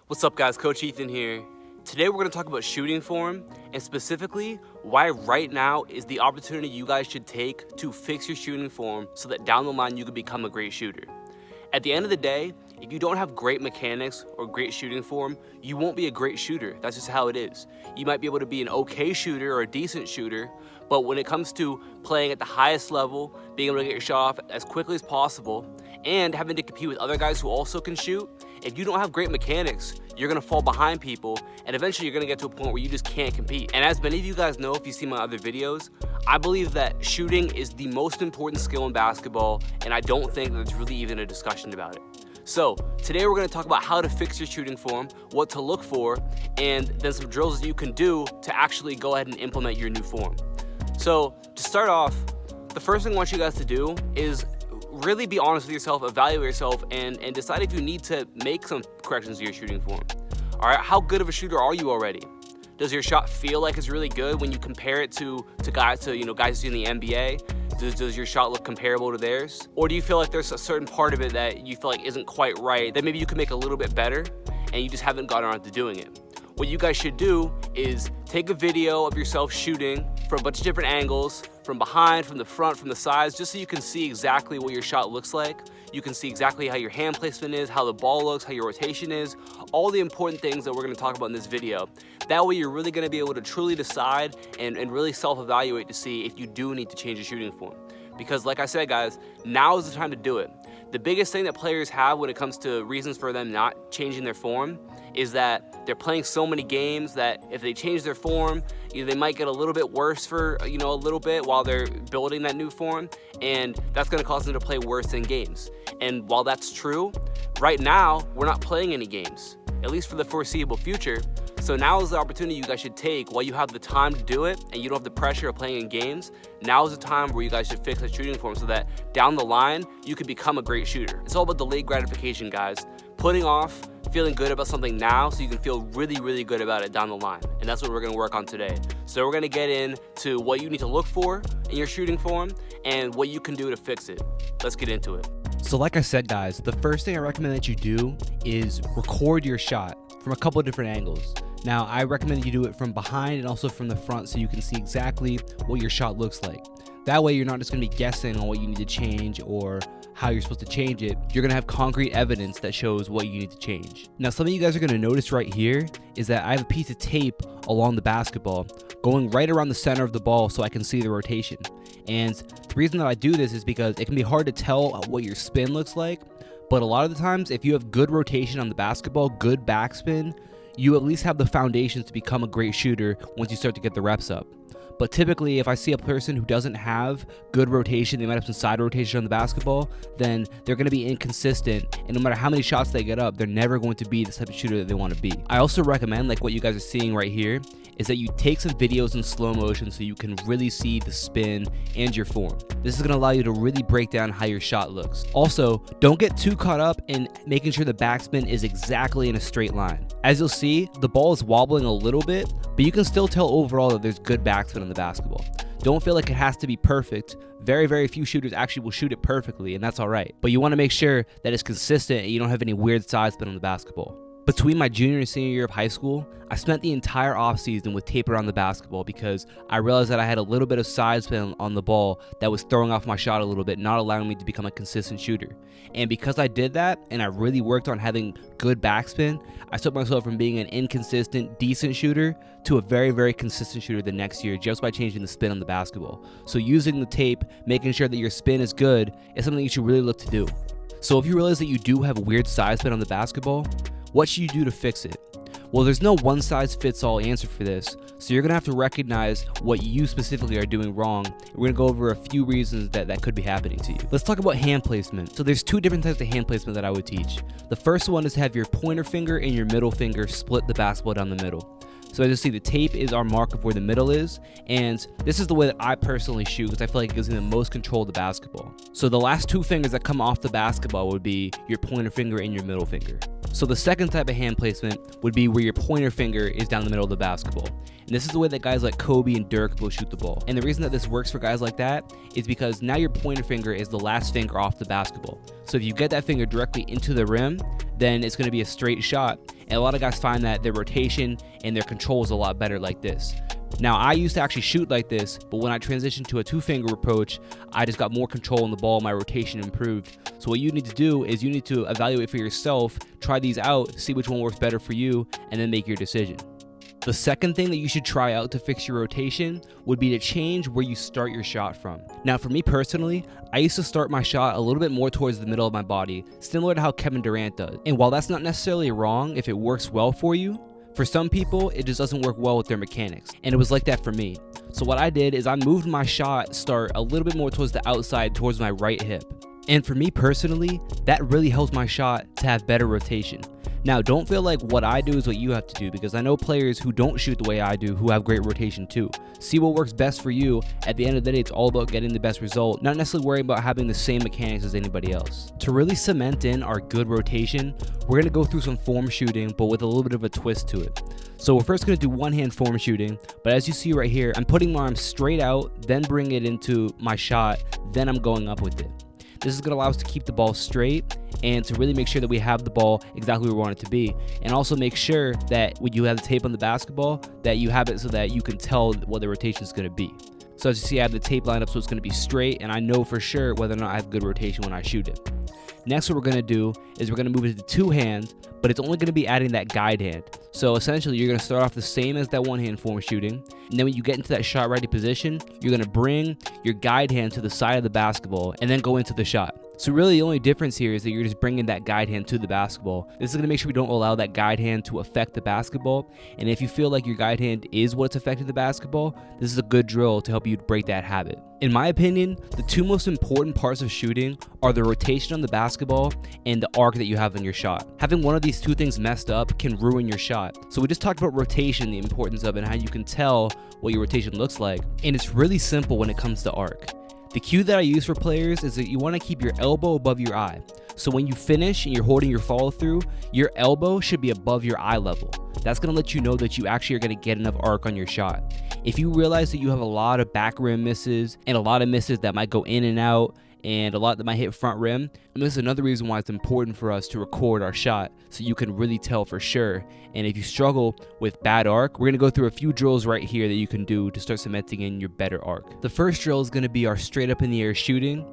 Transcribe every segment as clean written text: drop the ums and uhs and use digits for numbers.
What's up guys, Coach Ethan here. Today we're going to talk about shooting form and specifically why right now is the opportunity you guys should take to fix your shooting form so that down the line you can become a great shooter. At the end of the day, if you don't have great mechanics or great shooting form, you won't be a great shooter. That's just how it is. You might be able to be an okay shooter or a decent shooter, but when it comes to playing at the highest level, being able to get your shot off as quickly as possible, and having to compete with other guys who also can shoot, if you don't have great mechanics, you're gonna fall behind people, and eventually you're gonna get to a point where you just can't compete. And as many of you guys know, if you see my other videos, I believe that shooting is the most important skill in basketball, and I don't think there's really even a discussion about it. So today we're gonna talk about how to fix your shooting form, what to look for, and then some drills that you can do to actually go ahead and implement your new form. So to start off, the first thing I want you guys to do is really be honest with yourself, evaluate yourself, and decide if you need to make some corrections to your shooting form. All right, how good of a shooter are you already? Does your shot feel like it's really good when you compare it to guys in the NBA? Does your shot look comparable to theirs? Or do you feel like there's a certain part of it that you feel like isn't quite right, that maybe you can make a little bit better, and you just haven't gotten around to doing it? What you guys should do is take a video of yourself shooting from a bunch of different angles, from behind, from the front, from the sides, just so you can see exactly what your shot looks like. You can see exactly how your hand placement is, how the ball looks, how your rotation is, all the important things that we're gonna talk about in this video. That way you're really gonna be able to truly decide and really self-evaluate to see if you do need to change your shooting form. Because like I said guys, now is the time to do it. The biggest thing that players have when it comes to reasons for them not changing their form is that they're playing so many games that if they change their form, they might get a little bit worse for a little bit while they're building that new form, and that's going to cause them to play worse in games. And while that's true, right now we're not playing any games, at least for the foreseeable future. So now is the opportunity you guys should take while you have the time to do it and you don't have the pressure of playing in games. Now is the time where you guys should fix that shooting form so that down the line you can become a great shooter. It's all about delayed gratification, guys. Putting off feeling good about something now so you can feel really, really good about it down the line. And that's what we're gonna work on today. So we're gonna get into what you need to look for in your shooting form and what you can do to fix it. Let's get into it. So like I said, guys, the first thing I recommend that you do is record your shot from a couple of different angles. Now, I recommend you do it from behind and also from the front so you can see exactly what your shot looks like. That way, you're not just going to be guessing on what you need to change or how you're supposed to change it. You're going to have concrete evidence that shows what you need to change. Now, something you guys are going to notice right here is that I have a piece of tape along the basketball going right around the center of the ball so I can see the rotation. And the reason that I do this is because it can be hard to tell what your spin looks like, but a lot of the times, if you have good rotation on the basketball, good backspin, you at least have the foundations to become a great shooter once you start to get the reps up. But typically, if I see a person who doesn't have good rotation, they might have some side rotation on the basketball, then they're going to be inconsistent, and no matter how many shots they get up, they're never going to be the type of shooter that they want to be. I also recommend, like what you guys are seeing right here, is that you take some videos in slow motion so you can really see the spin and your form. This is going to allow you to really break down how your shot looks. Also, don't get too caught up in making sure the backspin is exactly in a straight line. As you'll see, the ball is wobbling a little bit, but you can still tell overall that there's good backspin on the basketball. Don't feel like it has to be perfect. Very, very few shooters actually will shoot it perfectly, and that's all right. But you want to make sure that it's consistent and you don't have any weird side spin on the basketball. Between my junior and senior year of high school, I spent the entire offseason with tape around the basketball because I realized that I had a little bit of side spin on the ball that was throwing off my shot a little bit, not allowing me to become a consistent shooter. And because I did that and I really worked on having good backspin, I took myself from being an inconsistent, decent shooter to a very, very consistent shooter the next year just by changing the spin on the basketball. So using the tape, making sure that your spin is good, is something you should really look to do. So if you realize that you do have a weird side spin on the basketball, what should you do to fix it? Well, there's no one-size-fits-all answer for this, so you're going to have to recognize what you specifically are doing wrong. We're going to go over a few reasons that could be happening to you. Let's talk about hand placement. So there's two different types of hand placement that I would teach. The first one is to have your pointer finger and your middle finger split the basketball down the middle. So as you see, the tape is our mark of where the middle is, and this is the way that I personally shoot because I feel like it gives me the most control of the basketball. So the last two fingers that come off the basketball would be your pointer finger and your middle finger. So the second type of hand placement would be where your pointer finger is down the middle of the basketball. And this is the way that guys like Kobe and Dirk will shoot the ball. And the reason that this works for guys like that is because now your pointer finger is the last finger off the basketball. So if you get that finger directly into the rim, then it's going to be a straight shot. And a lot of guys find that their rotation and their control is a lot better like this. Now, I used to actually shoot like this, but when I transitioned to a two-finger approach, I just got more control on the ball, my rotation improved. So what you need to do is you need to evaluate for yourself, try these out, see which one works better for you, and then make your decision. The second thing that you should try out to fix your rotation would be to change where you start your shot from. Now, for me personally, I used to start my shot a little bit more towards the middle of my body, similar to how Kevin Durant does. And while that's not necessarily wrong if it works well for you, for some people, it just doesn't work well with their mechanics, and it was like that for me. So what I did is I moved my shot start a little bit more towards the outside, towards my right hip. And for me personally, that really helps my shot to have better rotation. Now, don't feel like what I do is what you have to do, because I know players who don't shoot the way I do who have great rotation too. See what works best for you. At the end of the day, it's all about getting the best result, not necessarily worrying about having the same mechanics as anybody else. To really cement in our good rotation, we're going to go through some form shooting, but with a little bit of a twist to it. So we're first going to do one-hand form shooting, but as you see right here, I'm putting my arm straight out, then bring it into my shot, then I'm going up with it. This is going to allow us to keep the ball straight and to really make sure that we have the ball exactly where we want it to be. And also make sure that when you have the tape on the basketball, that you have it so that you can tell what the rotation is going to be. So as you see, I have the tape lined up so it's going to be straight, and I know for sure whether or not I have good rotation when I shoot it. Next, what we're going to do is we're going to move it to two hands, but it's only going to be adding that guide hand. So essentially, you're going to start off the same as that one-hand form shooting, and then when you get into that shot-ready position, you're going to bring your guide hand to the side of the basketball and then go into the shot. So really, the only difference here is that you're just bringing that guide hand to the basketball. This is going to make sure we don't allow that guide hand to affect the basketball, and if you feel like your guide hand is what's affecting the basketball, this is a good drill to help you break that habit. In my opinion, the two most important parts of shooting are the rotation on the basketball and the arc that you have in your shot. Having one of these two things messed up can ruin your shot. So we just talked about rotation, the importance of it, and how you can tell what your rotation looks like. And it's really simple when it comes to arc. The cue that I use for players is that you want to keep your elbow above your eye. So when you finish and you're holding your follow through, your elbow should be above your eye level. That's going to let you know that you actually are going to get enough arc on your shot. If you realize that you have a lot of back rim misses and a lot of misses that might go in and out, and a lot that might hit front rim, and this is another reason why it's important for us to record our shot so you can really tell for sure. And if you struggle with bad arc, we're going to go through a few drills right here that you can do to start cementing in your better arc. The first drill is going to be our straight up in the air shooting,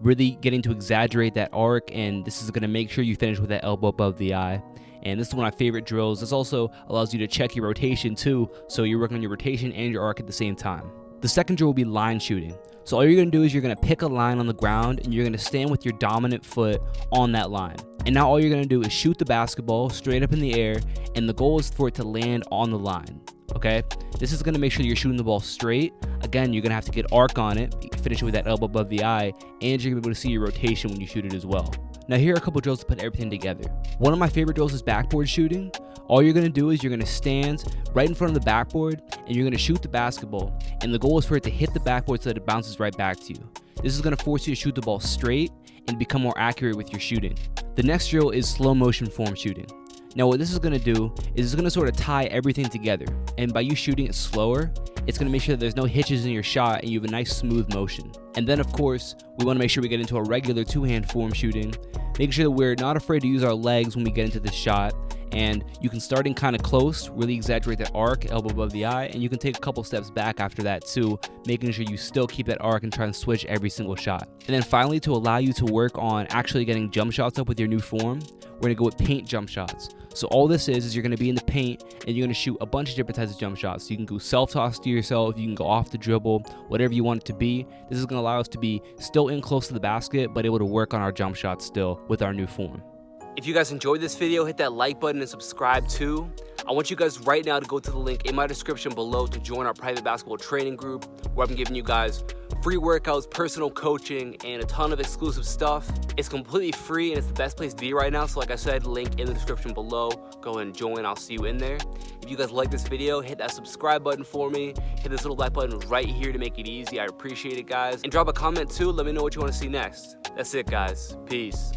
really getting to exaggerate that arc, and this is going to make sure you finish with that elbow above the eye. And this is one of my favorite drills. This also allows you to check your rotation too, so you're working on your rotation and your arc at the same time. The second drill will be line shooting. So all you're going to do is you're going to pick a line on the ground and you're going to stand with your dominant foot on that line. And now all you're going to do is shoot the basketball straight up in the air, and the goal is for it to land on the line. Okay? This is going to make sure that you're shooting the ball straight. Again, you're going to have to get arc on it, finish it with that elbow above the eye, and you're going to be able to see your rotation when you shoot it as well. Now here are a couple drills to put everything together. One of my favorite drills is backboard shooting. All you're going to do is you're going to stand right in front of the backboard and you're going to shoot the basketball. And the goal is for it to hit the backboard so that it bounces right back to you. This is going to force you to shoot the ball straight and become more accurate with your shooting. The next drill is slow motion form shooting. Now what this is going to do is it's going to sort of tie everything together. And by you shooting it slower, it's going to make sure that there's no hitches in your shot and you have a nice smooth motion. And then of course, we want to make sure we get into a regular two-hand form shooting, making sure that we're not afraid to use our legs when we get into this shot. And you can start in kind of close, really exaggerate that arc, elbow above the eye, and you can take a couple steps back after that too, making sure you still keep that arc and try and switch every single shot. And then finally, to allow you to work on actually getting jump shots up with your new form, we're going to go with paint jump shots. So all this is you're going to be in the paint and you're going to shoot a bunch of different types of jump shots. So you can go self-toss to yourself, you can go off the dribble, whatever you want it to be. This is going to allow us to be still in close to the basket, but able to work on our jump shots still with our new form. If you guys enjoyed this video, hit that like button and subscribe too. I want you guys right now to go to the link in my description below to join our private basketball training group, where I'm giving you guys free workouts, personal coaching, and a ton of exclusive stuff. It's completely free and it's the best place to be right now. So like I said, link in the description below. Go ahead and join. I'll see you in there. If you guys like this video, hit that subscribe button for me. Hit this little like button right here to make it easy. I appreciate it, guys. And drop a comment too. Let me know what you want to see next. That's it, guys. Peace.